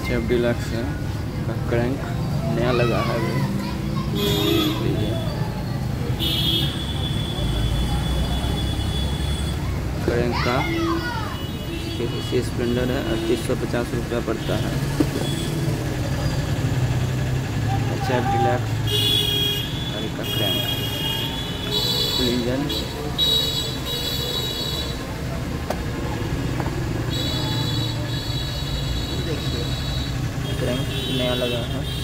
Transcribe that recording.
H deluxe का crank नया लगा है अभी। क्रैंक का KCC स्प्लेंडर है, 3850 रुपया पड़ता है। एच डिलक्स गाड़ी का क्रैंक, फुल इंजन। देखिए क्रैंक नया लगा है।